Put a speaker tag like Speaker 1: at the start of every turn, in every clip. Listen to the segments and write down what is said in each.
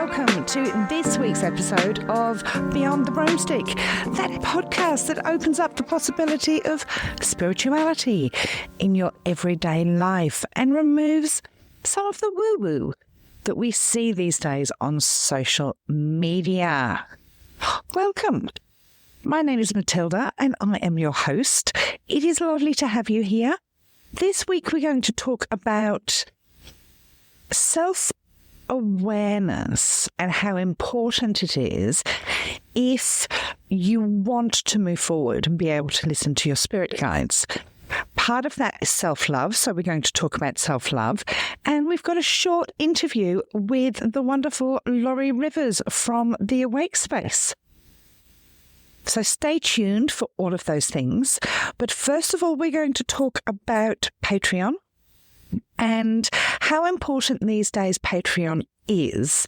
Speaker 1: welcome to this week's episode of Beyond the Broomstick, that podcast that opens up the possibility of spirituality in your everyday life and removes some of the woo-woo that we see these days on social media. Welcome. My name is Matilda and I am your host. It is lovely to have you here. This week we're going to talk about self-awareness and how important it is if you want to move forward and be able to listen to your spirit guides. Part of that is self-love, so we're going to talk about self-love. And we've got a short interview with the wonderful Laurie Rivers from the Awake Space. So stay tuned for all of those things. But first of all, we're going to talk about Patreon and how important these days Patreon is,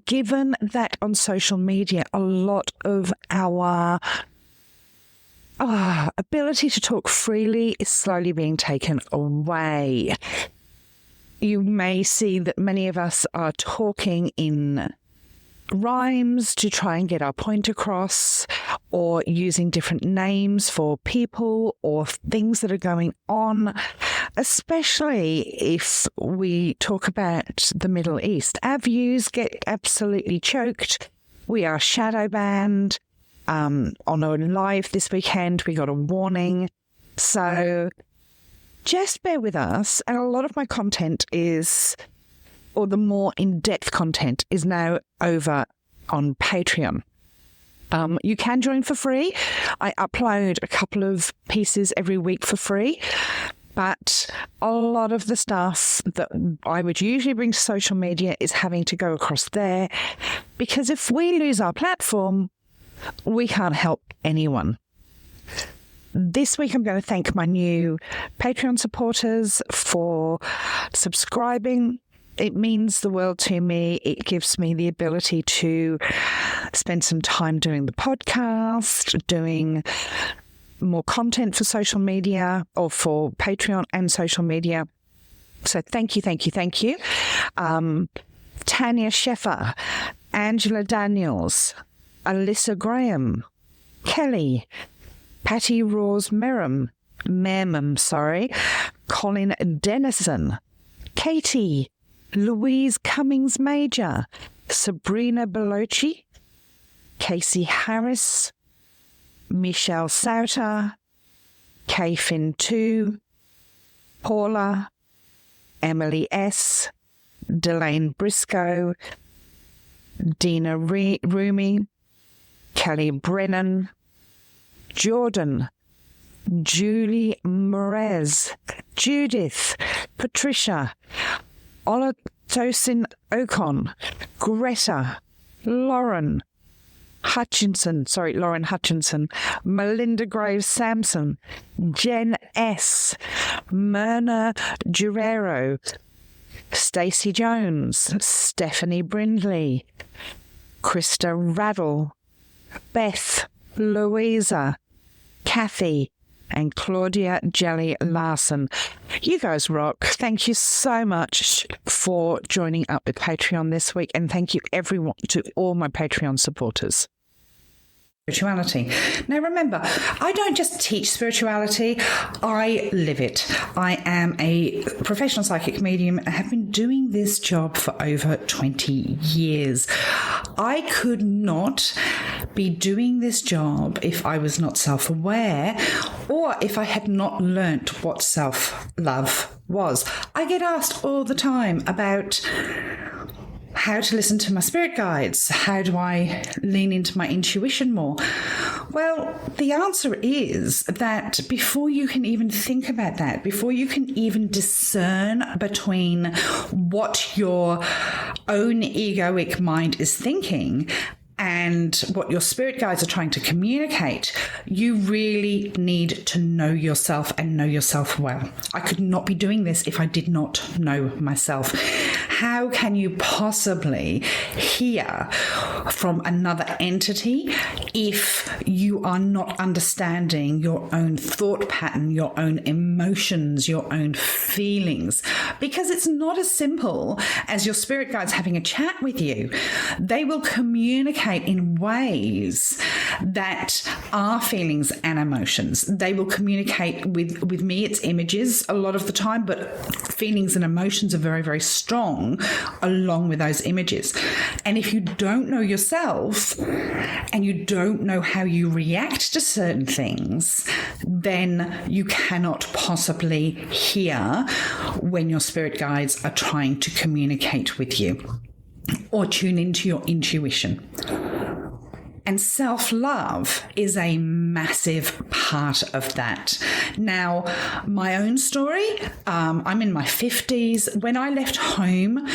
Speaker 1: given that on social media, a lot of our ability to talk freely is slowly being taken away. You may see that many of us are talking in rhymes to try and get our point across, or using different names for people or things that are going on, especially if we talk about the Middle East. Our views get absolutely choked. We are shadow banned. On a live this weekend, we got a warning. So just bear with us. And a lot of my content is, or the more in-depth content is now over on Patreon. You can join for free. I upload a couple of pieces every week for free, but a lot of the stuff that I would usually bring to social media is having to go across there, because if we lose our platform, we can't help anyone. This week, I'm going to thank my new Patreon supporters for subscribing. It means the world to me. It gives me the ability to spend some time doing the podcast, doing more content for social media, or for Patreon and social media. So thank you, thank you, thank you. Tanya Sheffer, Angela Daniels, Alyssa Graham, Kelly, Patty Rose Merrim, Colin Dennison, Katie, Louise Cummings Major, Sabrina Belocci, Casey Harris, Michelle Sauter, Kay Finn 2, Paula, Emily S., Delane Briscoe, Dina Rumi, Kelly Brennan, Jordan, Julie Morez, Judith, Patricia, Olatosin Ocon, Greta, Lauren Hutchinson, Melinda Graves Sampson, Jen S., Myrna Guerrero, Stacey Jones, Stephanie Brindley, Krista Raddle, Beth, Louisa, Kathy, and Claudia Jelly Larson. You guys rock. Thank you so much for joining up with Patreon this week, and thank you everyone to all my Patreon supporters. Spirituality. Now remember, I don't just teach spirituality, I live it. I am a professional psychic medium and have been doing this job for over 20 years. I could not be doing this job if I was not self-aware, or if I had not learnt what self-love was. I get asked all the time about how to listen to my spirit guides. How do I lean into my intuition more? Well, the answer is that before you can even think about that, before you can even discern between what your own egoic mind is thinking and what your spirit guides are trying to communicate, you really need to know yourself and know yourself well. I could not be doing this if I did not know myself. How can you possibly hear from another entity if you are not understanding your own thought pattern, your own emotions, your own feelings? Because it's not as simple as your spirit guides having a chat with you. They will communicate in ways that are feelings and emotions. They will communicate with me, it's images a lot of the time, but feelings and emotions are very, very strong along with those images. And if you don't know yourself and you don't know how you react to certain things, then you cannot possibly hear when your spirit guides are trying to communicate with you or tune into your intuition. And self-love is a massive part of that. Now, my own story, I'm in my 50s. When I left home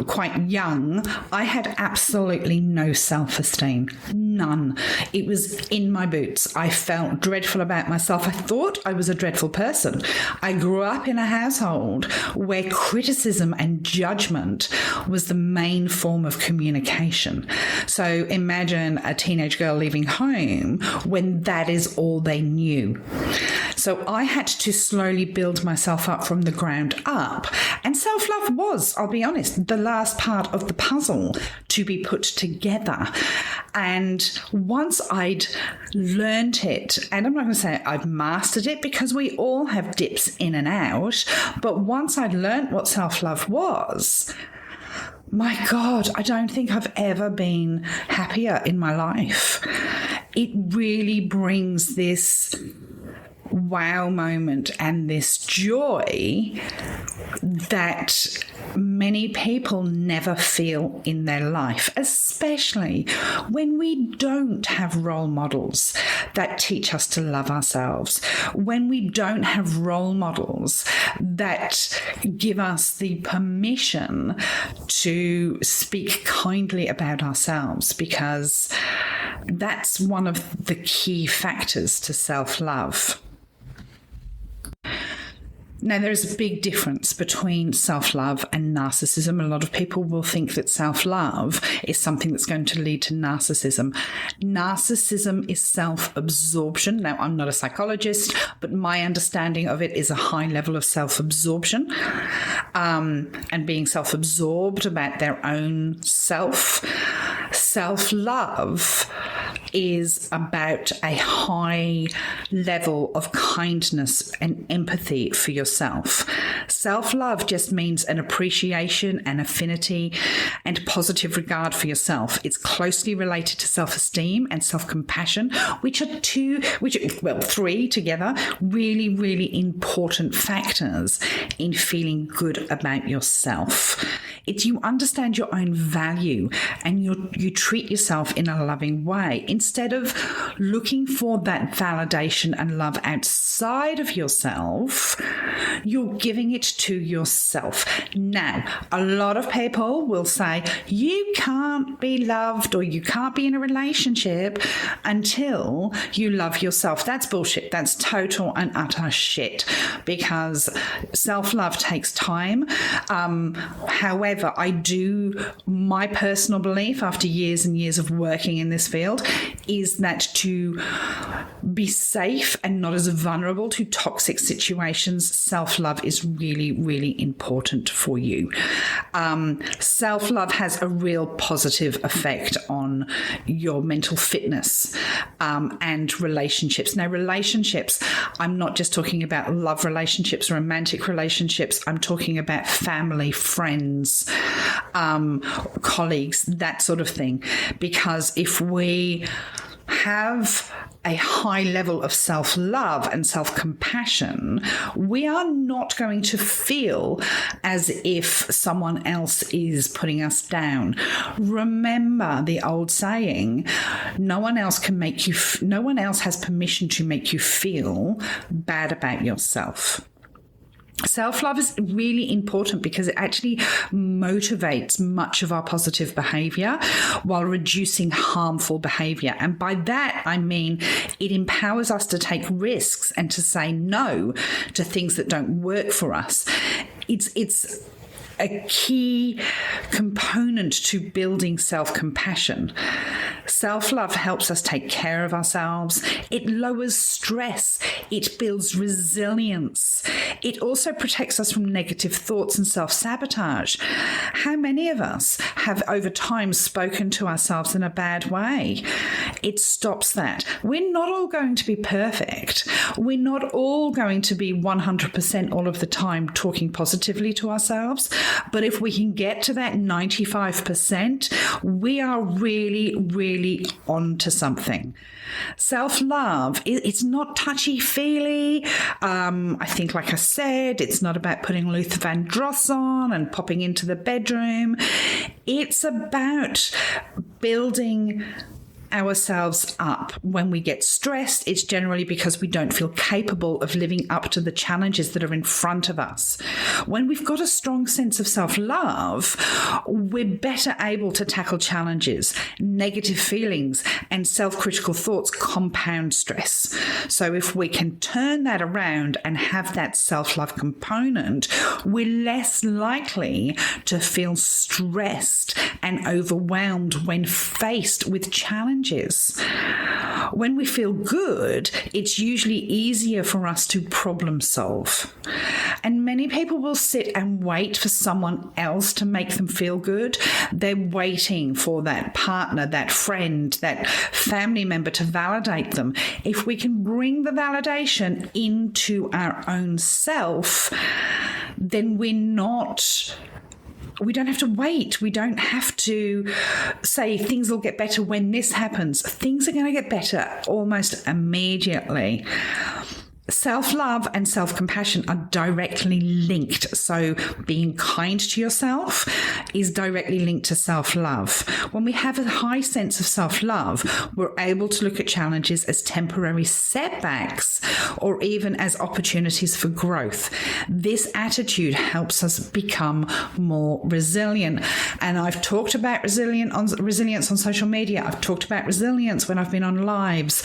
Speaker 1: quite young, I had absolutely no self-esteem. None. It was in my boots. I felt dreadful about myself. I thought I was a dreadful person. I grew up in a household where criticism and judgment was the main form of communication. So imagine a teenage girl leaving home when that is all they knew. So I had to slowly build myself up from the ground up. And self-love was, I'll be honest, the last part of the puzzle to be put together. And once I'd learned it, and I'm not going to say I've mastered it because we all have dips in and out, but once I'd learned what self-love was, my God, I don't think I've ever been happier in my life. It really brings this wow moment and this joy that many people never feel in their life, especially when we don't have role models that teach us to love ourselves, when we don't have role models that give us the permission to speak kindly about ourselves, because that's one of the key factors to self-love. Now, there's a big difference between self-love and narcissism. A lot of people will think that self-love is something that's going to lead to narcissism. Narcissism is self-absorption. Now, I'm not a psychologist, but my understanding of it is a high level of self-absorption and being self-absorbed about their own self. Self-love is about a high level of kindness and empathy for yourself. Self-love just means an appreciation, an affinity, and positive regard for yourself. It's closely related to self-esteem and self-compassion, which are three together, really, really important factors in feeling good about yourself. It's you understand your own value and you treat yourself in a loving way instead of looking for that validation and love outside of yourself. You're giving it to yourself. Now, a lot of people will say you can't be loved or you can't be in a relationship until you love yourself. That's bullshit. That's total and utter shit, because self-love takes time. However, my personal belief after years and years of working in this field is that to be safe and not as vulnerable to toxic situations, self-love is really, really important for you. Self-love has a real positive effect on your mental fitness and relationships. Now, relationships, I'm not just talking about love relationships, romantic relationships. I'm talking about family, friends, colleagues, that sort of thing. Because if we have a high level of self-love and self-compassion, we are not going to feel as if someone else is putting us down. Remember the old saying, no one else has permission to make you feel bad about yourself. Self-love is really important because it actually motivates much of our positive behavior while reducing harmful behavior. And by that, I mean it empowers us to take risks and to say no to things that don't work for us. It's a key component to building self-compassion. Self-love helps us take care of ourselves. It lowers stress. It builds resilience. It also protects us from negative thoughts and self-sabotage. How many of us have over time spoken to ourselves in a bad way? It stops that. We're not all going to be perfect. We're not all going to be 100% all of the time talking positively to ourselves. But if we can get to that 95%, we are really, really onto something. Self-love, it's not touchy-feely. I think, like I said, it's not about putting Luther Vandross on and popping into the bedroom. It's about building ourselves up. When we get stressed, it's generally because we don't feel capable of living up to the challenges that are in front of us. When we've got a strong sense of self-love, we're better able to tackle challenges. Negative feelings and self-critical thoughts compound stress. So if we can turn that around and have that self-love component, we're less likely to feel stressed and overwhelmed when faced with challenges. When we feel good, it's usually easier for us to problem solve. And many people will sit and wait for someone else to make them feel good. They're waiting for that partner, that friend, that family member to validate them. If we can bring the validation into our own self, then we don't have to wait. We don't have to say things will get better when this happens. Things are going to get better almost immediately. Self-love and self-compassion are directly linked. So being kind to yourself is directly linked to self-love. When we have a high sense of self-love, we're able to look at challenges as temporary setbacks or even as opportunities for growth. This attitude helps us become more resilient. And I've talked about resilience on social media. I've talked about resilience when I've been on lives.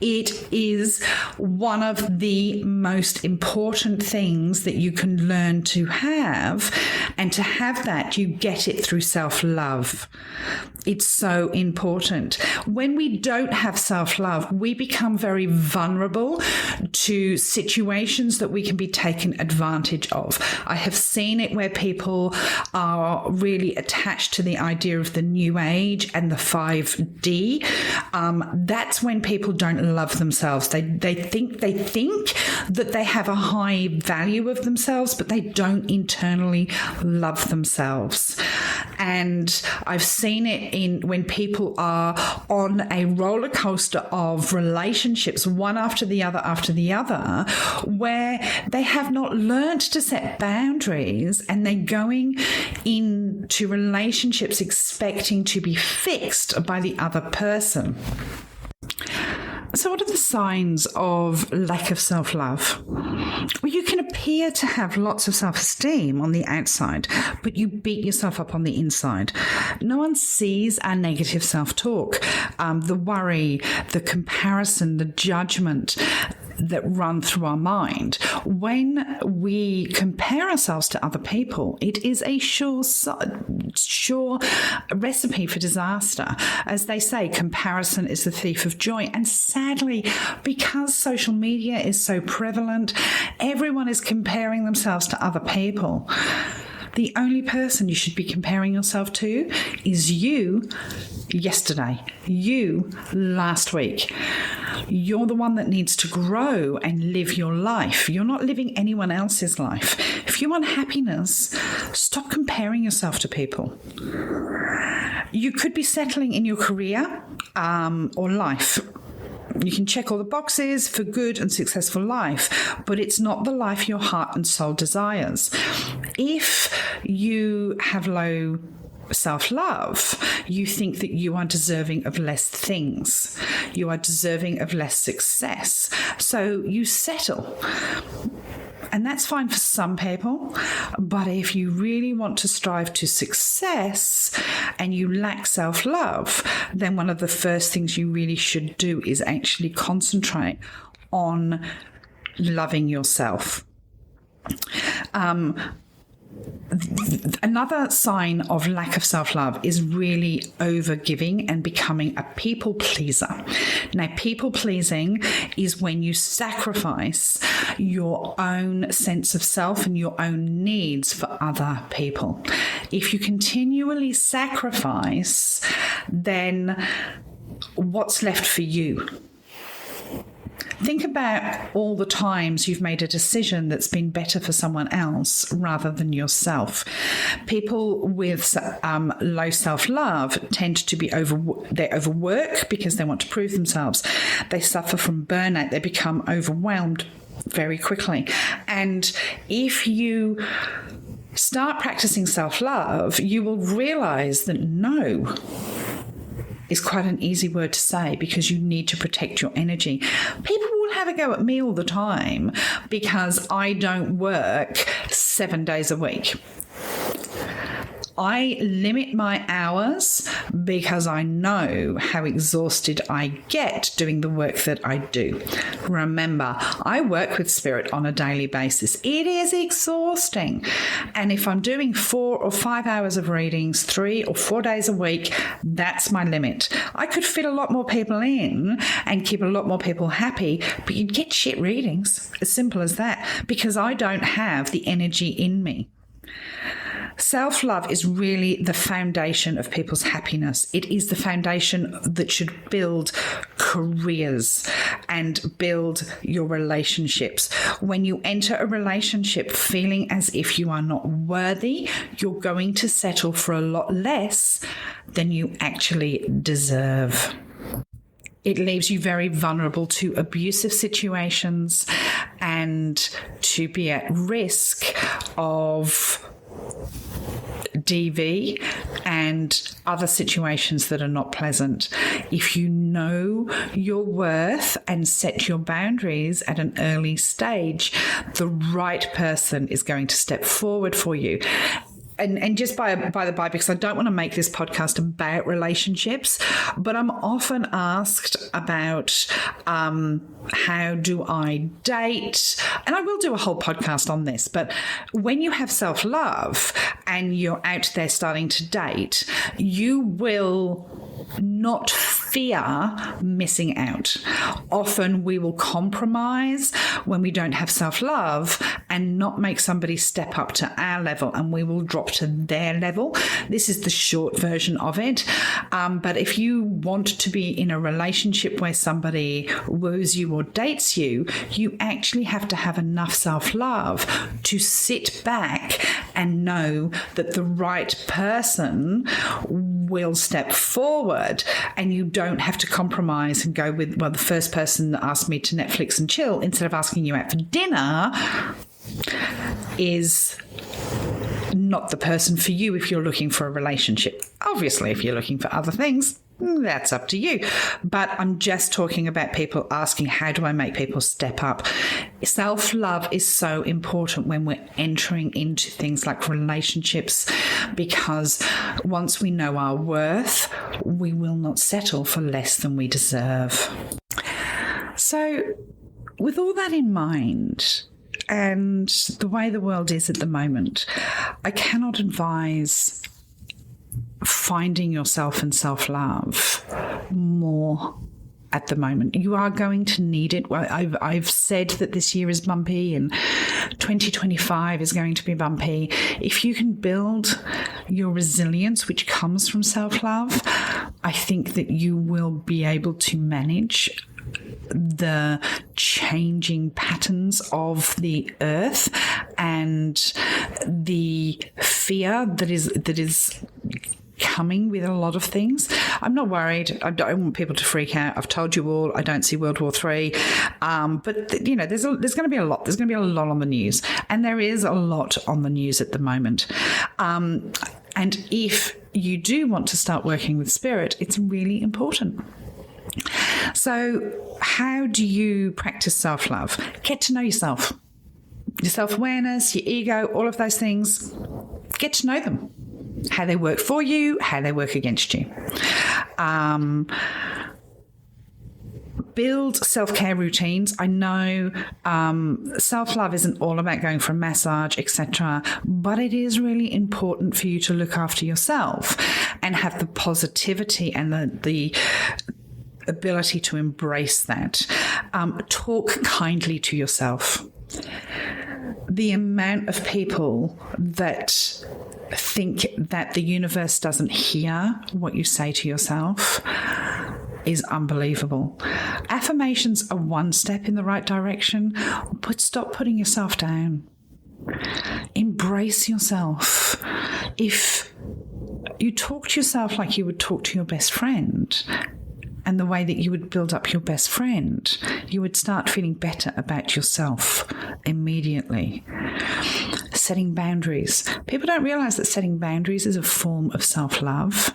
Speaker 1: It is one of the most important things that you can learn to have, and to have that, you get it through self-love. It's so important. When we don't have self-love, we become very vulnerable to situations that we can be taken advantage of. I have seen it where people are really attached to the idea of the new age and the 5D. That's when people don't love themselves. They think that they have a high value of themselves, but they don't internally love themselves. And I've seen it when people are on a roller coaster of relationships, one after the other, where they have not learned to set boundaries, and they're going into relationships expecting to be fixed by the other person. So what are the signs of lack of self-love? Well, you can appear to have lots of self-esteem on the outside, but you beat yourself up on the inside. No one sees our negative self-talk, the worry, the comparison, the judgment that run through our mind. When we compare ourselves to other people, it is a sure recipe for disaster. As they say, comparison is the thief of joy. And sadly, because social media is so prevalent, everyone is comparing themselves to other people. The only person you should be comparing yourself to is you yesterday, you last week. You're the one that needs to grow and live your life. You're not living anyone else's life. If you want happiness, stop comparing yourself to people. You could be settling in your career or life. You can check all the boxes for good and successful life, but it's not the life your heart and soul desires. If you have low self-love, you think that you are deserving of less things. You are deserving of less success. So you settle. And that's fine for some people. But if you really want to strive to success and you lack self-love, then one of the first things you really should do is actually concentrate on loving yourself. Another sign of lack of self-love is really overgiving and becoming a people pleaser. Now, people pleasing is when you sacrifice your own sense of self and your own needs for other people. If you continually sacrifice, then what's left for you? Think about all the times you've made a decision that's been better for someone else rather than yourself. People with low self-love tend to be they overwork because they want to prove themselves. They suffer from burnout. They become overwhelmed very quickly. And if you start practicing self-love, you will realize that no is quite an easy word to say because you need to protect your energy. People will have a go at me all the time because I don't work 7 days a week. I limit my hours because I know how exhausted I get doing the work that I do. Remember, I work with spirit on a daily basis. It is exhausting. And if I'm doing 4 or 5 hours of readings 3 or 4 days a week, that's my limit. I could fit a lot more people in and keep a lot more people happy, but you'd get shit readings. As simple as that, because I don't have the energy in me. Self-love is really the foundation of people's happiness. It is the foundation that should build careers and build your relationships. When you enter a relationship feeling as if you are not worthy, you're going to settle for a lot less than you actually deserve. It leaves you very vulnerable to abusive situations and to be at risk of DV and other situations that are not pleasant. If you know your worth and set your boundaries at an early stage, the right person is going to step forward for you. And just by the by, because I don't want to make this podcast about relationships, but I'm often asked about how do I date? And I will do a whole podcast on this, but when you have self-love and you're out there starting to date, you will not fear missing out. Often we will compromise when we don't have self-love and not make somebody step up to our level, and we will drop to their level. This is the short version of it. But if you want to be in a relationship where somebody woos you or dates you, you actually have to have enough self-love to sit back and know that the right person will step forward, and you don't have to compromise and go with, well, the first person that asked me to Netflix and chill instead of asking you out for dinner is not the person for you if you're looking for a relationship. Obviously, if you're looking for other things, that's up to you. But I'm just talking about people asking, how do I make people step up? Self-love is so important when we're entering into things like relationships, because once we know our worth, we will not settle for less than we deserve. So with all that in mind, and the way the world is at the moment, I cannot advise finding yourself and self-love more at the moment. You are going to need it. Well, I've said that this year is bumpy and 2025 is going to be bumpy. If you can build your resilience, which comes from self-love, I think that you will be able to manage the changing patterns of the earth and the fear that is coming with a lot of things. I'm not worried. I don't want people to freak out. I've told you all, I don't see World War III. But, you know, there's going to be a lot. There's going to be a lot on the news. And there is a lot on the news at the moment. And if you do want to start working with spirit, it's really important. So how do you practice self-love? Get to know yourself. your self-awareness, your ego, all of those things. Get to know them, how they work for you, how they work against you. Build self-care routines. I know self-love isn't all about going for a massage, etc., but it is really important for you to look after yourself and have the positivity and the ability to embrace that. Talk kindly to yourself. The amount of people that think that the universe doesn't hear what you say to yourself is unbelievable. Affirmations are one step in the right direction, but stop putting yourself down. Embrace yourself. If you talk to yourself like you would talk to your best friend, and the way that you would build up your best friend, you would start feeling better about yourself immediately. Setting boundaries. People don't realize that setting boundaries is a form of self-love.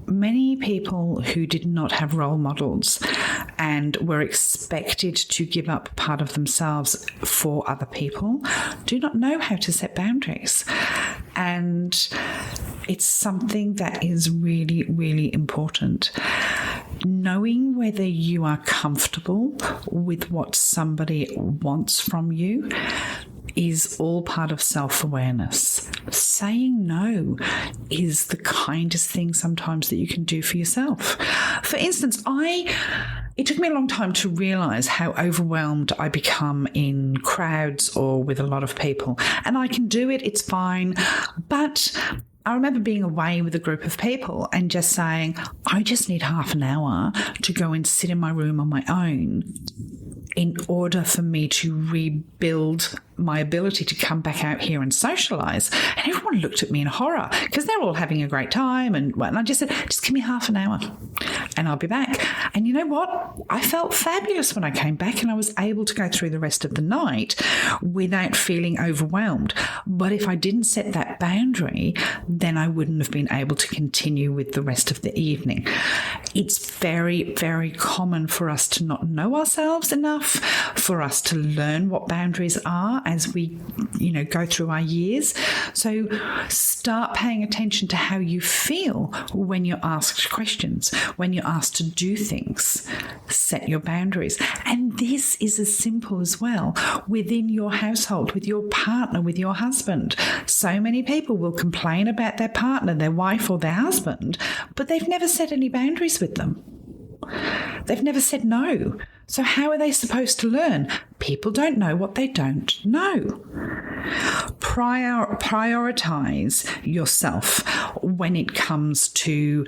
Speaker 1: Many people who did not have role models and were expected to give up part of themselves for other people do not know how to set boundaries. And it's something that is really, really important. Knowing whether you are comfortable with what somebody wants from you is all part of self-awareness. Saying no is the kindest thing sometimes that you can do for yourself. For instance, it took me a long time to realize how overwhelmed I become in crowds or with a lot of people. And I can do it, it's fine. But I remember being away with a group of people and just saying, I just need half an hour to go and sit in my room on my own in order for me to rebuild my ability to come back out here and socialise. And everyone looked at me in horror because they're all having a great time. And I just said, just give me half an hour and I'll be back. And you know what? I felt fabulous when I came back and I was able to go through the rest of the night without feeling overwhelmed. But if I didn't set that boundary, then I wouldn't have been able to continue with the rest of the evening. It's very, very common for us to not know ourselves enough, for us to learn what boundaries are as we, go through our years. So start paying attention to how you feel when you're asked questions, when you're asked to do things. Set your boundaries. And this is as simple as well within your household, with your partner, with your husband. So many people will complain about their partner, their wife or their husband, but they've never set any boundaries with them. They've never said no. So how are they supposed to learn? People don't know what they don't know. Prioritize yourself when it comes to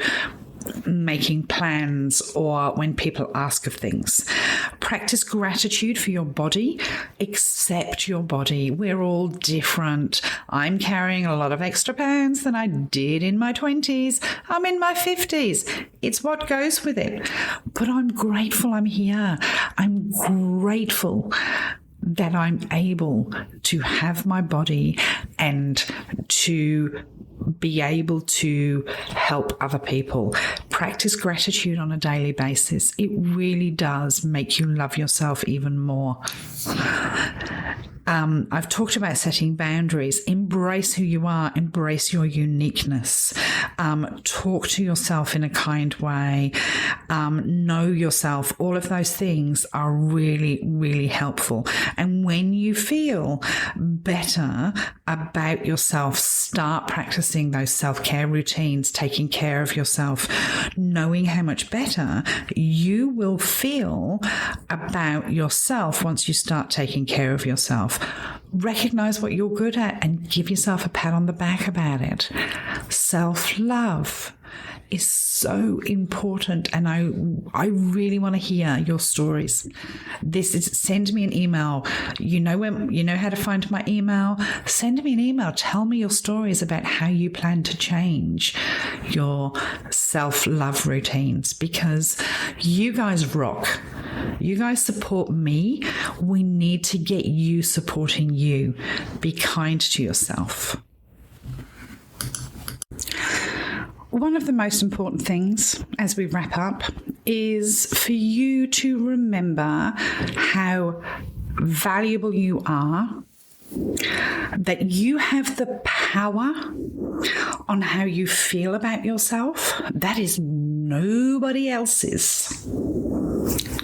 Speaker 1: making plans or when people ask of things. Practice gratitude for your body. Accept your body. We're all different. I'm carrying a lot of extra pounds than I did in my 20s. I'm in my 50s. It's what goes with it. But I'm grateful I'm here. I'm grateful that I'm able to have my body and to be able to help other people. Practice gratitude on a daily basis. It really does make you love yourself even more. I've talked about setting boundaries. Embrace who you are. Embrace your uniqueness. Talk to yourself in a kind way. Know yourself. All of those things are really, really helpful. And when you feel better about yourself, start practicing those self-care routines, taking care of yourself, knowing how much better you will feel about yourself once you start taking care of yourself. Recognize what you're good at and give yourself a pat on the back about it. Self-love is so important, and I really want to hear your stories. Send me an email. You know how to find my email. Send me an email. Tell me your stories about how you plan to change your self-love routines, because you guys rock. You guys support me. We need to get you supporting you. Be kind to yourself. One of the most important things as we wrap up is for you to remember how valuable you are, that you have the power on how you feel about yourself. That is nobody else's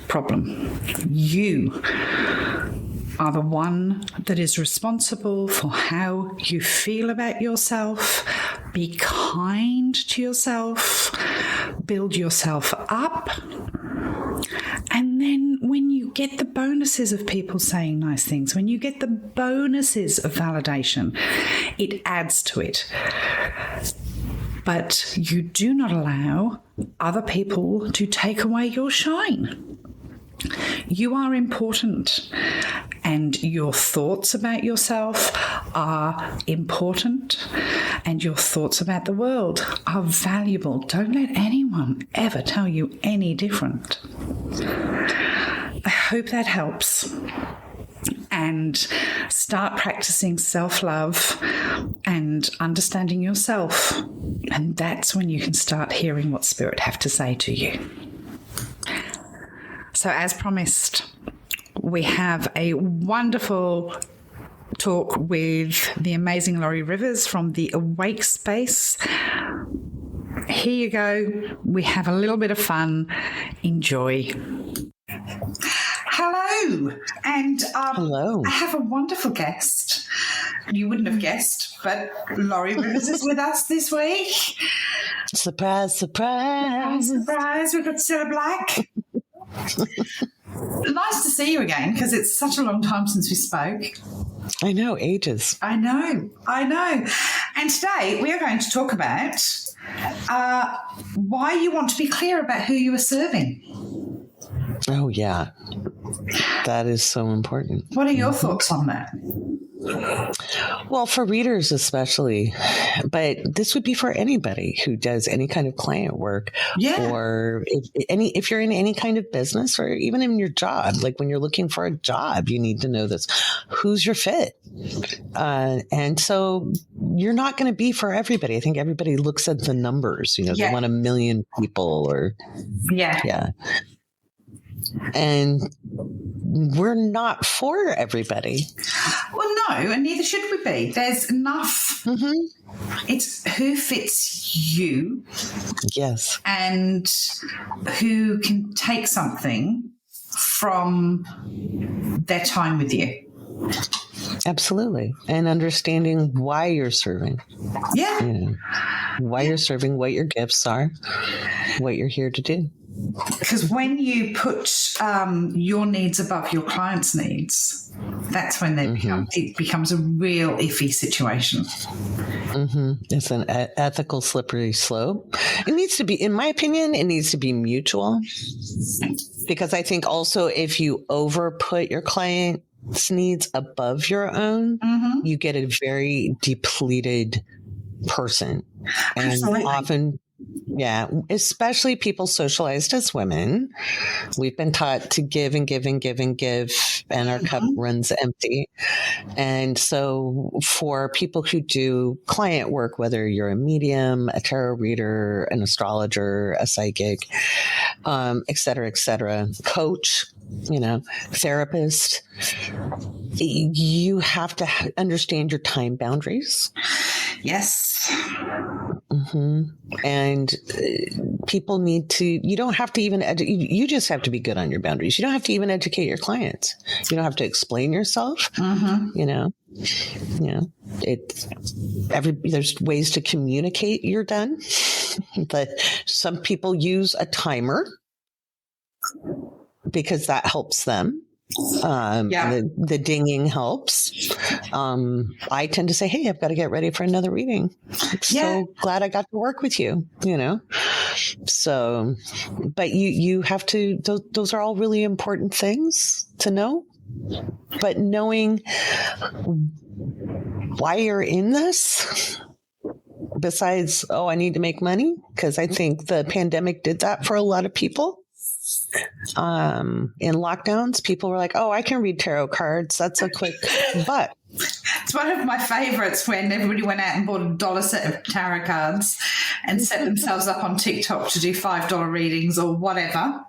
Speaker 1: problem. You are the one that is responsible for how you feel about yourself. Be kind to yourself. Build yourself up. And then when you get the bonuses of people saying nice things, when you get the bonuses of validation, it adds to it. But you do not allow other people to take away your shine. You are important, and your thoughts about yourself are important, and your thoughts about the world are valuable. Don't let anyone ever tell you any different. I hope that helps. And start practicing self-love and understanding yourself. And that's when you can start hearing what Spirit have to say to you. So as promised, we have a wonderful talk with the amazing Laurie Rivers from the Awake Space. Here you go. We have a little bit of fun. Enjoy. Hello. And
Speaker 2: Hello.
Speaker 1: I have a wonderful guest. You wouldn't have guessed, but Laurie Rivers is with us this week.
Speaker 2: Surprise, surprise.
Speaker 1: Surprise. We've got Sarah Black. Nice to see you again, because it's such a long time since we spoke.
Speaker 2: I know, ages.
Speaker 1: I know. And today we are going to talk about why you want to be clear about who you are serving.
Speaker 2: Oh, yeah. That is so important.
Speaker 1: What are your thoughts on that?
Speaker 2: Well, for readers especially, but this would be for anybody who does any kind of client work, or if you're in any kind of business, or even in your job. Like when you're looking for a job, you need to know this. Who's your fit? And so you're not going to be for everybody. I think everybody looks at the numbers. They want 1 million people, or and we're not for everybody.
Speaker 1: Well, no, and neither should we be. There's enough. Mm-hmm. It's who fits you.
Speaker 2: Yes.
Speaker 1: And who can take something from their time with you.
Speaker 2: Absolutely. And understanding why you're serving.
Speaker 1: Yeah.
Speaker 2: Why you're serving, what your gifts are, what you're here to do.
Speaker 1: Because when you put your needs above your client's needs, that's when it becomes a real iffy situation.
Speaker 2: Mm-hmm. It's an ethical slippery slope. It needs to be, in my opinion, it needs to be mutual. Because I think also if you overput your client's needs above your own, you get a very depleted person. And
Speaker 1: Absolutely.
Speaker 2: often, especially people socialized as women, we've been taught to give and give and give and give, and our cup runs empty. And so for people who do client work, whether you're a medium, a tarot reader, an astrologer, a psychic, et cetera, coach, therapist, you have to understand your time boundaries.
Speaker 1: Yes.
Speaker 2: Mm-hmm. And people need to, you don't have to even, you just have to be good on your boundaries. You don't have to even educate your clients. You don't have to explain yourself. There's ways to communicate you're done. But some people use a timer because that helps them. The dinging helps. I tend to say, hey, I've got to get ready for another reading. So glad I got to work with you, So, but you have to, those are all really important things to know. But knowing why you're in this, besides, I need to make money, because I think the pandemic did that for a lot of people. In lockdowns, people were like, I can read tarot cards. That's a quick buck.
Speaker 1: It's one of my favorites when everybody went out and bought a $1 set of tarot cards and set themselves up on TikTok to do $5 readings or whatever.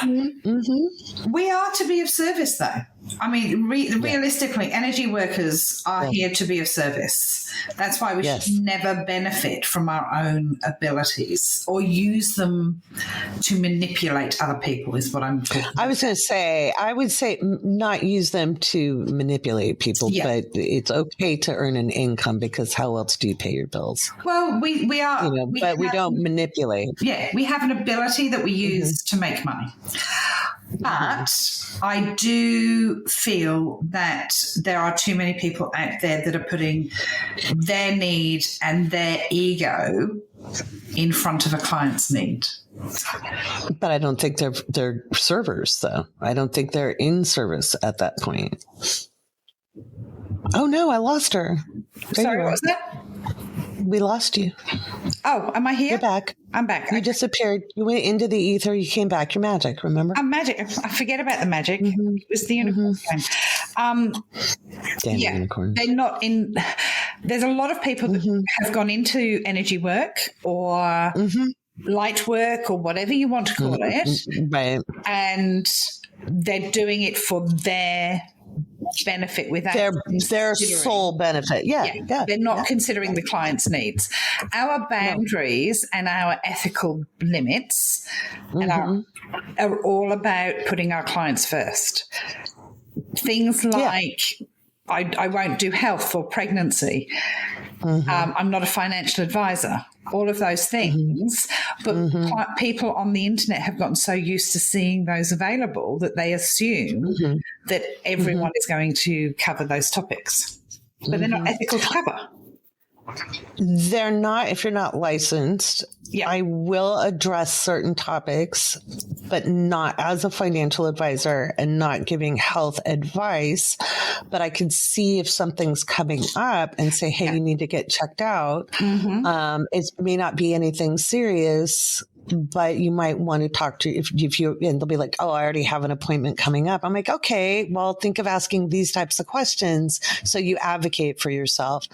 Speaker 1: Mm-hmm. We are to be of service, though. I mean, realistically, energy workers are here to be of service. That's why we should never benefit from our own abilities or use them to manipulate other people, is what I'm talking about.
Speaker 2: I was going to say, I would say not use them to manipulate people, but it's okay to earn an income, because how else do you pay your bills?
Speaker 1: Well, we are,
Speaker 2: we don't manipulate.
Speaker 1: Yeah, we have an ability that we use to make money. But I do feel that there are too many people out there that are putting their need and their ego in front of a client's need.
Speaker 2: But I don't think they're servers, though. I don't think they're in service at that point. Oh, no, I lost her.
Speaker 1: Sorry, what was that?
Speaker 2: We lost you.
Speaker 1: Oh, am I here?
Speaker 2: You're back.
Speaker 1: I'm back.
Speaker 2: You disappeared. You went into the ether. You came back. You're magic, remember?
Speaker 1: I'm magic. I forget about the magic. It was the unicorn game.
Speaker 2: Damn unicorn.
Speaker 1: They're not in. There's a lot of people that have gone into energy work or light work or whatever you want to call it.
Speaker 2: Right.
Speaker 1: And they're doing it for their benefit without
Speaker 2: their sole benefit. Yeah.
Speaker 1: They're not considering the client's needs. Our boundaries and our ethical limits are all about putting our clients first. Things like I won't do health or pregnancy. I'm not a financial advisor. All of those things. But people on the internet have gotten so used to seeing those available that they assume that everyone is going to cover those topics. But they're not ethical to cover.
Speaker 2: They're not, if you're not licensed.
Speaker 1: Yeah.
Speaker 2: I will address certain topics, but not as a financial advisor and not giving health advice. But I can see if something's coming up and say, hey, you need to get checked out. It may not be anything serious, but you might want to talk to, if you, and they'll be like, oh, I already have an appointment coming up. I'm like, okay, well, think of asking these types of questions so you advocate for yourself.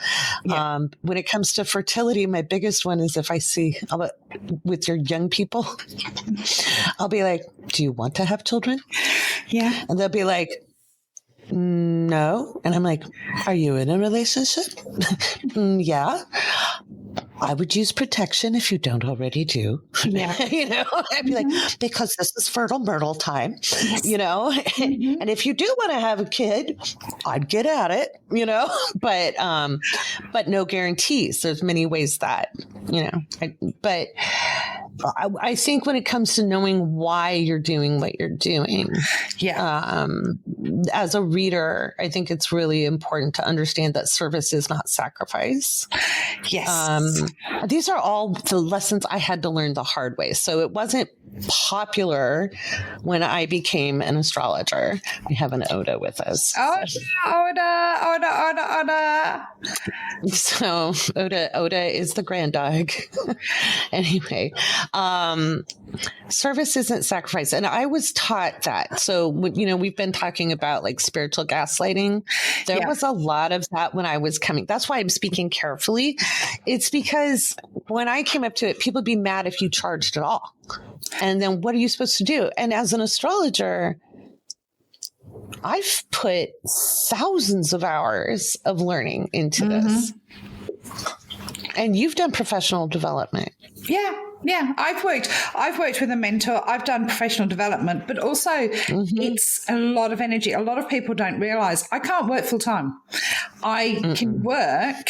Speaker 2: When it comes to fertility, my biggest one is if I see with your young people, I'll be like, do you want to have children?
Speaker 1: Yeah.
Speaker 2: And they'll be like, no. And I'm like, are you in a relationship? Yeah. I would use protection if you don't already do.
Speaker 1: Yeah.
Speaker 2: I'd be like, because this is fertile myrtle time, and if you do want to have a kid, I'd get at it, but no guarantees. There's many ways that, but I think when it comes to knowing why you're doing what you're doing, as a reader, I think it's really important to understand that service is not sacrifice.
Speaker 1: Yes.
Speaker 2: These are all the lessons I had to learn the hard way. So it wasn't popular when I became an astrologer. We have an Oda with us.
Speaker 1: Oda.
Speaker 2: So Oda is the grand dog. Anyway, service isn't sacrifice. And I was taught that. So, we've been talking about like spiritual gaslighting. There was a lot of that when I was coming. That's why I'm speaking carefully. It's because when I came up to it, people would be mad if you charged at all. And then what are you supposed to do? And as an astrologer, I've put thousands of hours of learning into this. And you've done professional development.
Speaker 1: Yeah, I've worked with a mentor. I've done professional development, but also it's a lot of energy. A lot of people don't realize I can't work full time. I can work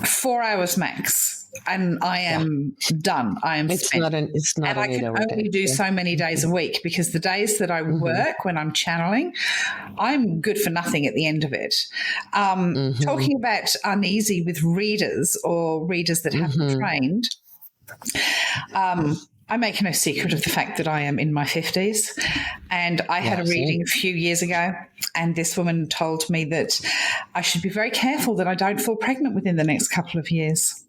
Speaker 1: 4 hours max. And I am done. I am spent.
Speaker 2: It's not
Speaker 1: and I can only do so many days a week, because the days that I work when I'm channeling, I'm good for nothing at the end of it. Talking about uneasy with readers or readers that haven't trained, I make no secret of the fact that I am in my 50s, and I had a reading a few years ago, and this woman told me that I should be very careful that I don't fall pregnant within the next couple of years.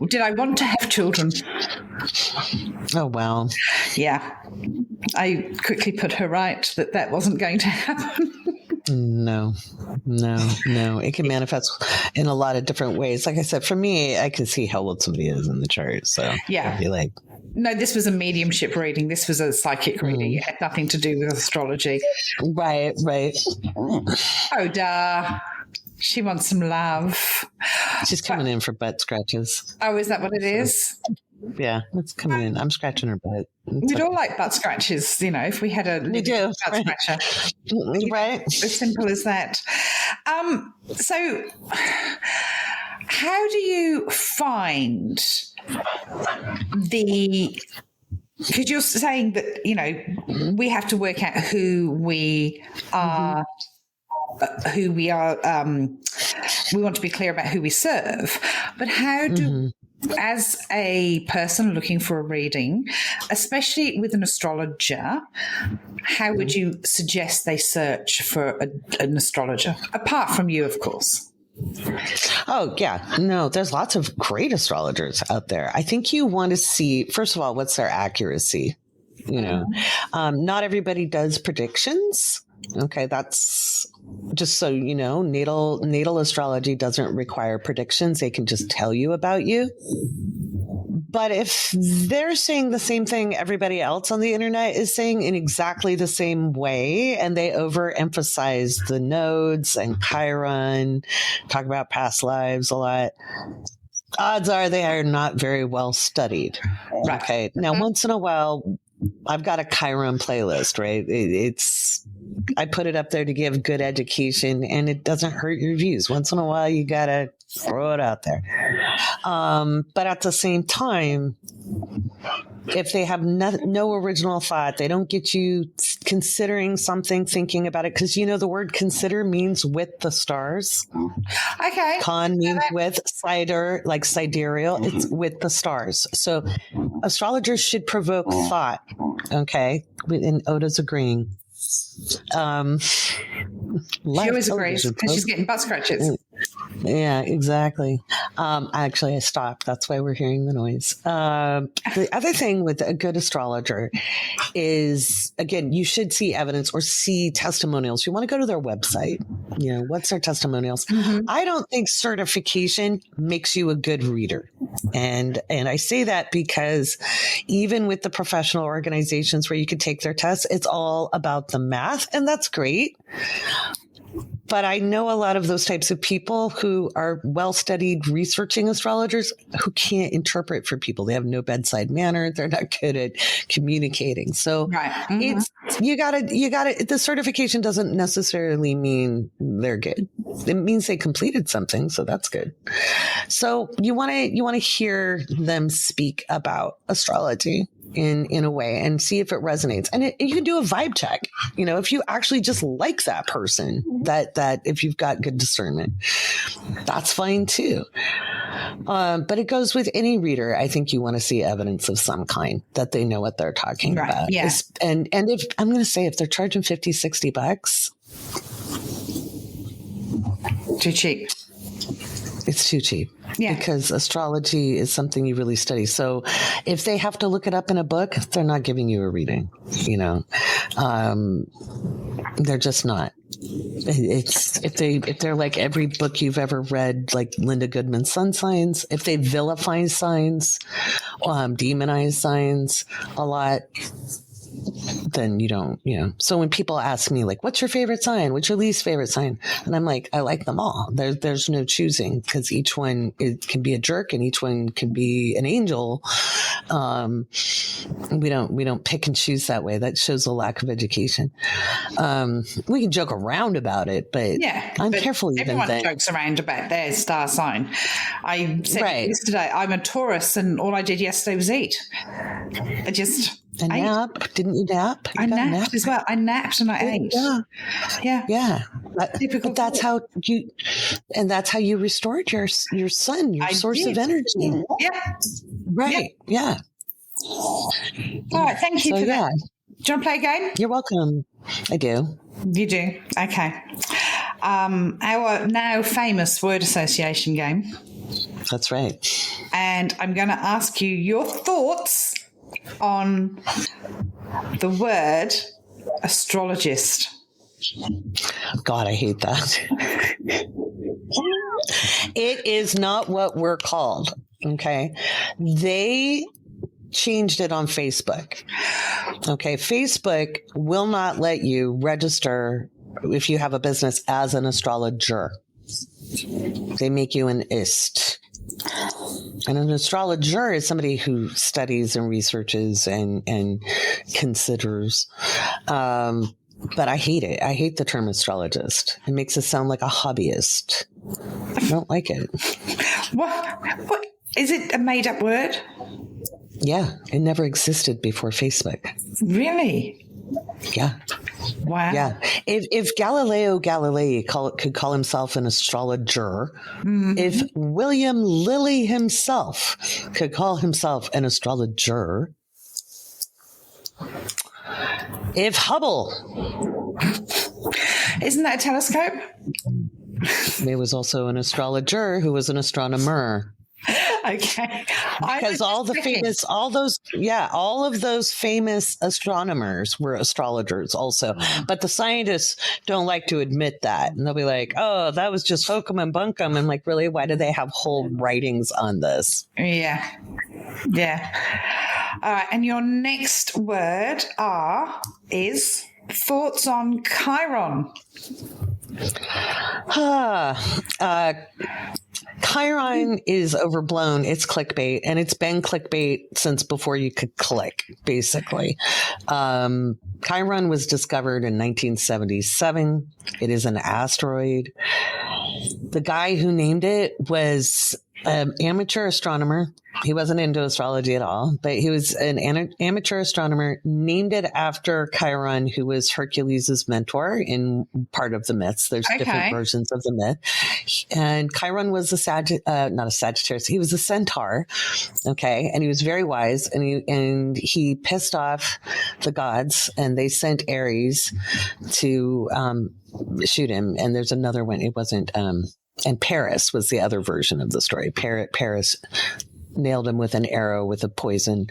Speaker 1: Did I want to have children?
Speaker 2: Oh, wow.
Speaker 1: Yeah. I quickly put her right that wasn't going to happen.
Speaker 2: No. It can manifest in a lot of different ways. Like I said, for me, I can see how old somebody is in the chart. So I'd be like,
Speaker 1: No, this was a mediumship reading. This was a psychic reading. It had nothing to do with astrology.
Speaker 2: Right.
Speaker 1: Oh, duh. She wants some love.
Speaker 2: She's coming in for butt scratches.
Speaker 1: Oh, is that what it is?
Speaker 2: Yeah, it's coming in. I'm scratching her butt.
Speaker 1: We'd all like butt scratches, if we had a
Speaker 2: do,
Speaker 1: butt scratcher.
Speaker 2: Right.
Speaker 1: As simple as that. So how do you find because you're saying that, we have to work out who we are, we want to be clear about who we serve, but how do, as a person looking for a reading, especially with an astrologer, how would you suggest they search for an astrologer, apart from you, of course?
Speaker 2: Oh, yeah. No, there's lots of great astrologers out there. I think you want to see, first of all, what's their accuracy? Not everybody does predictions. Okay, that's just so you know, natal astrology doesn't require predictions. They can just tell you about you. But if they're saying the same thing everybody else on the internet is saying in exactly the same way, and they overemphasize the nodes and Chiron, talk about past lives a lot, odds are they are not very well studied. Right. Okay. Now, once in a while, I've got a Chiron playlist, right? I put it up there to give good education, and it doesn't hurt your views. Once in a while, you got to throw it out there. But at the same time, if they have no original thought, they don't get you considering something, thinking about it, because the word consider means with the stars.
Speaker 1: Okay.
Speaker 2: Con means with, cider, like sidereal, it's with the stars. So astrologers should provoke thought, okay? And Oda's agreeing. She
Speaker 1: always agrees because she's getting butt scratches.
Speaker 2: Yeah, exactly. Actually, I stopped. That's why we're hearing the noise. The other thing with a good astrologer is, again, you should see evidence or see testimonials. You want to go to their website. What's their testimonials? I don't think certification makes you a good reader. And I say that because even with the professional organizations where you could take their tests, it's all about the math, and that's great. But I know a lot of those types of people who are well-studied researching astrologers who can't interpret for people. They have no bedside manner. They're not good at communicating. So it's, you gotta, the certification doesn't necessarily mean they're good. It means they completed something. So that's good. So you want to hear them speak about astrology in a way and see if it resonates. And you can do a vibe check, if you actually just like that person, that if you've got good discernment, that's fine too. But it goes with any reader. I think you want to see evidence of some kind that they know what they're talking about.
Speaker 1: Yeah.
Speaker 2: And if I'm going to say, if they're charging $50-$60,
Speaker 1: too cheap.
Speaker 2: It's too cheap. Yeah. Because astrology is something you really study. So if they have to look it up in a book, they're not giving you a reading, they're just not. It's if they're like every book you've ever read, like Linda Goodman's Sun Signs, if they vilify signs, demonize signs a lot, then you don't, So when people ask me, like, what's your favorite sign? What's your least favorite sign? And I'm like, I like them all. There's no choosing, because each one, it can be a jerk and each one can be an angel. We don't pick and choose that way. That shows a lack of education. We can joke around about it, but I'm careful even then.
Speaker 1: Everyone jokes around about their star sign. I said yesterday, I'm a Taurus, and all I did yesterday was eat. I just...
Speaker 2: A nap? Didn't you nap?
Speaker 1: I napped as well. I napped and I ate. Yeah.
Speaker 2: But that's how you restored your sun, your source of energy.
Speaker 1: Yeah.
Speaker 2: Right. Yeah.
Speaker 1: All right. Thank you for that. Do you want to play a game?
Speaker 2: You're welcome. I do.
Speaker 1: You do? Okay. Our now famous word association game.
Speaker 2: That's right. And
Speaker 1: I'm going to ask you your thoughts on the word astrologist.
Speaker 2: God, I hate that. It is not what we're called. Okay. They changed it on Facebook. Okay. Facebook will not let you register if you have a business as an astrologer. They make you an ist. And an astrologer is somebody who studies and researches and considers. But I hate it. I hate the term astrologist. It makes us sound like a hobbyist. I don't like it.
Speaker 1: What? Is it a made-up word?
Speaker 2: Yeah. It never existed before Facebook.
Speaker 1: Really?
Speaker 2: Yeah.
Speaker 1: Wow.
Speaker 2: Yeah. If Galileo Galilei could call himself an astrologer, if William Lilly himself could call himself an astrologer, if Hubble...
Speaker 1: Isn't that a telescope?
Speaker 2: There was also an astrologer who was an astronomer.
Speaker 1: Okay.
Speaker 2: Because all of those famous astronomers were astrologers also. But the scientists don't like to admit that. And they'll be like, oh, that was just hokum and bunkum. And like, really, why do they have whole writings on this?
Speaker 1: Yeah. All right. And your next word is thoughts on Chiron.
Speaker 2: Chiron is overblown. It's clickbait, and it's been clickbait since before you could click, basically. Chiron was discovered in 1977. It is an asteroid. The guy who named it was an amateur astronomer. He wasn't into astrology at all, but he was an amateur astronomer, named it after Chiron, who was Hercules' mentor in part of the myths. There's different versions of the myth. And Chiron was not a Sagittarius. He was a centaur. Okay. And he was very wise, and he pissed off the gods, and they sent Ares to shoot him. And there's another one. It wasn't, and Paris was the other version of the story. Paris nailed him with an arrow with a poison,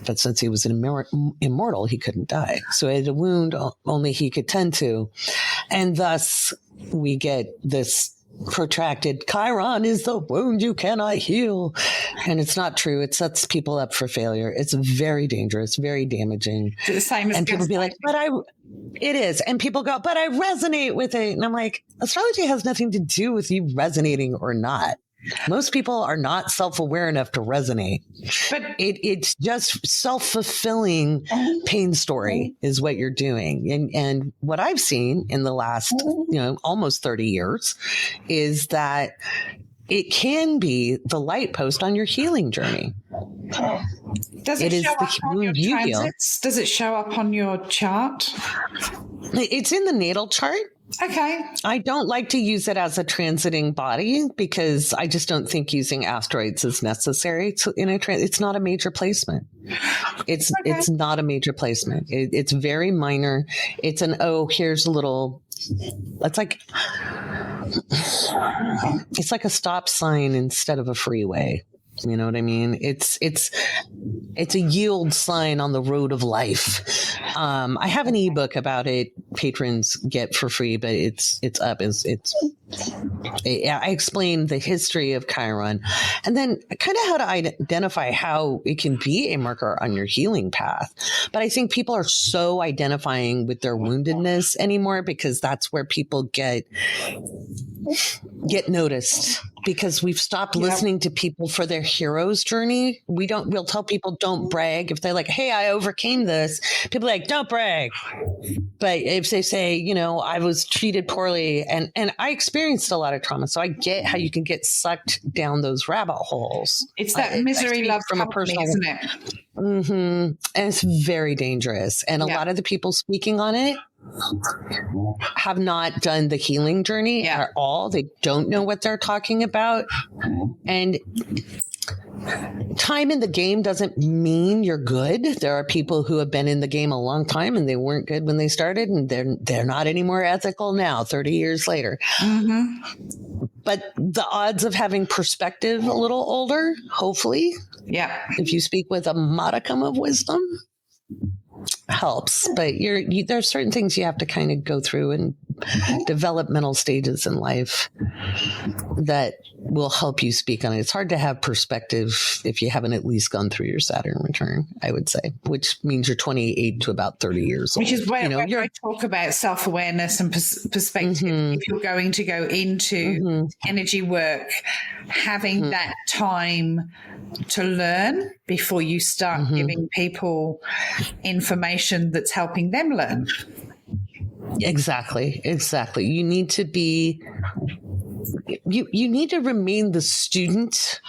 Speaker 2: but since he was immortal, he couldn't die. So he had a wound only he could tend to. And thus we get this protracted Chiron is the wound you cannot heal. And it's not true. It sets people up for failure. It's very dangerous, very damaging.
Speaker 1: The same as,
Speaker 2: and people be like, it is. And people go, but I resonate with it. And I'm like, astrology has nothing to do with you resonating or not. Most people are not self-aware enough to resonate. But it's just self-fulfilling pain story is what you're doing. And what I've seen in the last, almost 30 years is that it can be the light post on your healing journey.
Speaker 1: Does it show up on your transits? Does it show up on your chart?
Speaker 2: It's in the natal chart.
Speaker 1: Okay.
Speaker 2: I don't like to use it as a transiting body because I just don't think using asteroids is necessary it's not a major placement. It's not a major placement. It's very minor. It's here's a little, it's like a stop sign instead of a freeway. You know what I mean? It's a yield sign on the road of life. I have an ebook about it. Patrons get for free, but it's up. I explain the history of Chiron and then kind of how to identify how it can be a marker on your healing path. But I think people are so identifying with their woundedness anymore because that's where people get noticed. Because we've stopped listening to people for their hero's journey. We'll tell people don't brag. If they're like, hey, I overcame this, people are like, don't brag. But if they say, I was treated poorly and I experienced a lot of trauma. So I get how you can get sucked down those rabbit holes.
Speaker 1: It's that misery love from a personal, isn't it?
Speaker 2: Mm-hmm. And it's very dangerous. And a lot of the people speaking on it have not done the healing journey at all. They don't know what they're talking about. And time in the game doesn't mean you're good. There are people who have been in the game a long time and they weren't good when they started and they're not any more ethical now, 30 years later. Mm-hmm. But the odds of having perspective a little older, hopefully, if you speak with a modicum of wisdom, helps. But there's certain things you have to kind of go through and developmental stages in life that will help you speak on it. It's hard to have perspective if you haven't at least gone through your Saturn return, I would say, which means you're 28 to about 30 years old.
Speaker 1: Which is where I talk about self-awareness and perspective.
Speaker 2: Mm-hmm.
Speaker 1: If you're going to go into energy work, having that time to learn before you start giving people information that's helping them learn.
Speaker 2: Exactly. You need to be, you need to remain the student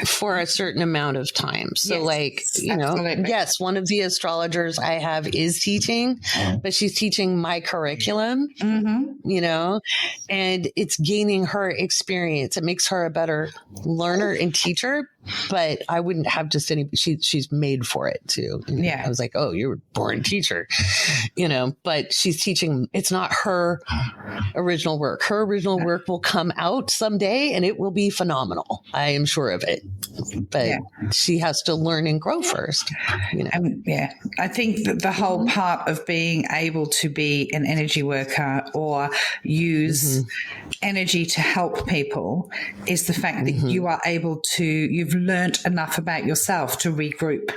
Speaker 2: for a certain amount of time. So yes, one of the astrologers I have is teaching, but she's teaching my curriculum, and it's gaining her experience. It makes her a better learner and teacher, but I wouldn't have just she's made for it too.
Speaker 1: Yeah.
Speaker 2: I was like, oh, you're a born teacher, but she's teaching. It's not her original work. Her original work will come out someday and it will be phenomenal. I am sure of it, but she has to learn and grow first.
Speaker 1: I think that the whole part of being able to be an energy worker or use energy to help people is the fact that you are able to, you've learned enough about yourself to regroup,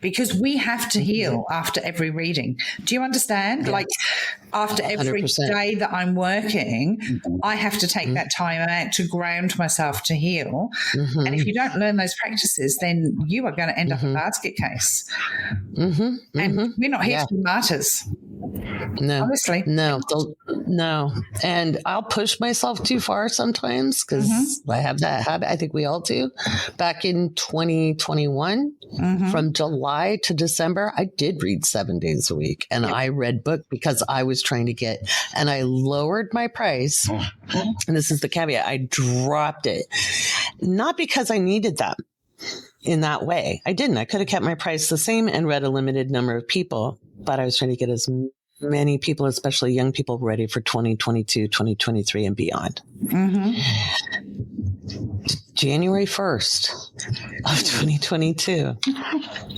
Speaker 1: because we have to heal after every reading. Do you understand? Like after every 100%. Day that I'm working, I have to take that time out to ground myself to heal. And if you don't learn those practices, then you are going to end up a basket case. And we're not here to be martyrs.
Speaker 2: No,
Speaker 1: honestly,
Speaker 2: no. And I'll push myself too far sometimes because I have that habit. I think we all do. Back in 2021, from July to December, I did read 7 days a week, and I read book because I was trying to get, and I lowered my price. And this is the caveat. I dropped it, not because I needed them in that way. I didn't. I could have kept my price the same and read a limited number of people, but I was trying to get as many people, especially young people, ready for 2022, 2023 and beyond. January 1st of 2022,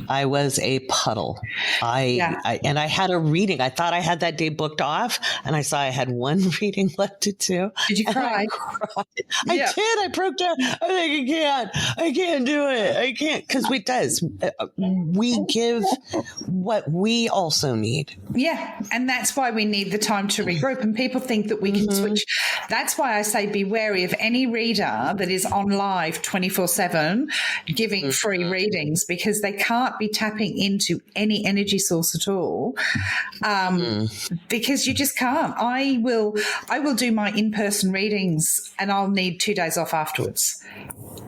Speaker 2: I was a puddle. And I had a reading. I thought I had that day booked off, and I saw I had one reading left to do.
Speaker 1: Did you cry?
Speaker 2: I did. I broke down. I can't do it. I can't, because it does. We give what we also need.
Speaker 1: Yeah, and that's why we need the time to regroup. And people think that we can switch. That's why I say be wary of any reader that is on live 24/7 giving free readings, because they can't be tapping into any energy source at all, because you just can't. I will do my in-person readings and I'll need 2 days off afterwards,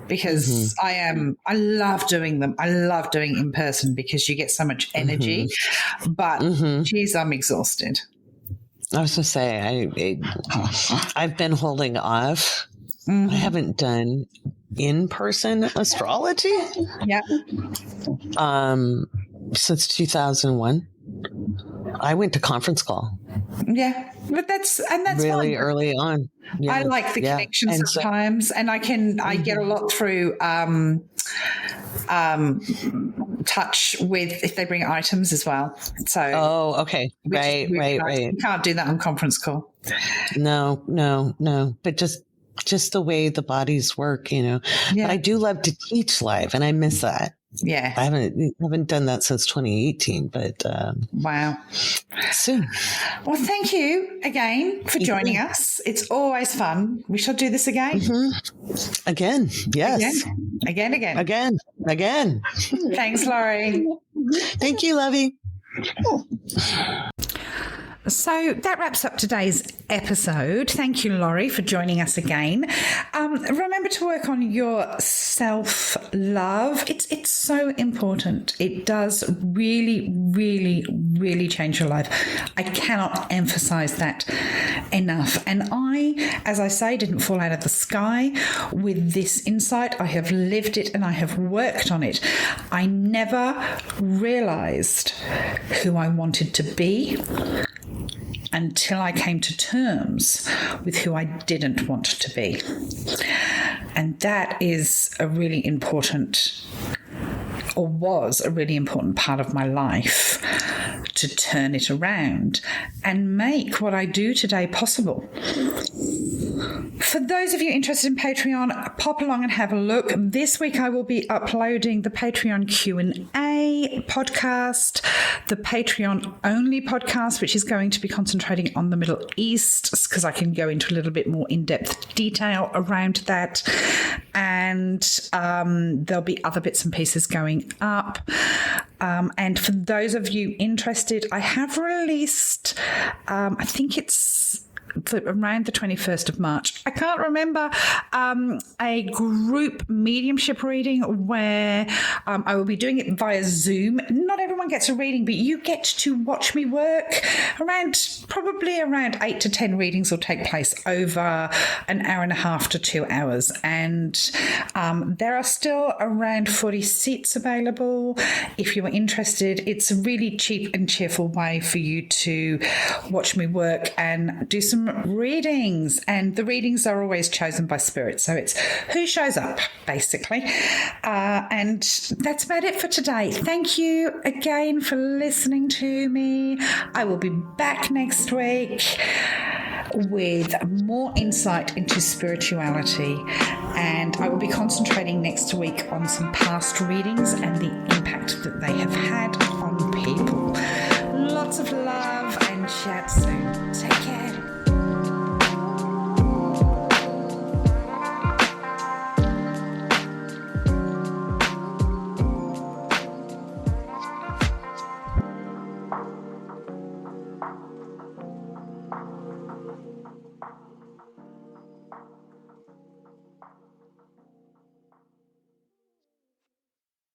Speaker 1: because I love doing them. I love doing in person because you get so much energy, but geez, I'm exhausted.
Speaker 2: I was going to say, I've been holding off. I haven't done in-person astrology since 2001. I went to conference call.
Speaker 1: Yeah, but that's
Speaker 2: really
Speaker 1: fine.
Speaker 2: early on. Yeah.
Speaker 1: I like the connection sometimes, and I get a lot through touch with if they bring items as well. So
Speaker 2: okay, right.
Speaker 1: You can't do that on conference call.
Speaker 2: No. But just the way the bodies work, But I do love to teach live, and I miss that.
Speaker 1: Yeah,
Speaker 2: I haven't done that since 2018, but
Speaker 1: wow, soon. Well, thank you again for joining us. It's always fun. We shall do this again.
Speaker 2: Again, yes.
Speaker 1: Again. Thanks, Laurie.
Speaker 2: Thank you, Lovey.
Speaker 1: So that wraps up today's episode. Thank you, Laurie, for joining us again. Remember to work on your self-love. It's so important. It does really, really, really change your life. I cannot emphasize that enough. And I, as I say, didn't fall out of the sky with this insight. I have lived it and I have worked on it. I never realized who I wanted to be until I came to terms with who I didn't want to be. And that is a really important, or was a really important part of my life, to turn it around and make what I do today possible. For those of you interested in Patreon, pop along and have a look. This week I will be uploading the Patreon Q&A podcast, the Patreon only podcast, which is going to be concentrating on the Middle East, because I can go into a little bit more in-depth detail around that. And there'll be other bits and pieces going up. And for those of you interested, I have released, I think it's around the 21st of March. I can't remember, a group mediumship reading where I will be doing it via Zoom. Not everyone gets a reading, but you get to watch me work. Probably around 8 to 10 readings will take place over an hour and a half to 2 hours. And there are still around 40 seats available. If you are interested, it's a really cheap and cheerful way for you to watch me work and do some readings. And the readings are always chosen by spirit, so it's who shows up, basically. And that's about it for today. Thank you again for listening to me. I will be back next week with more insight into spirituality, and I will be concentrating next week on some past readings and the impact that they have had on people. Lots of love and chat soon. Take care.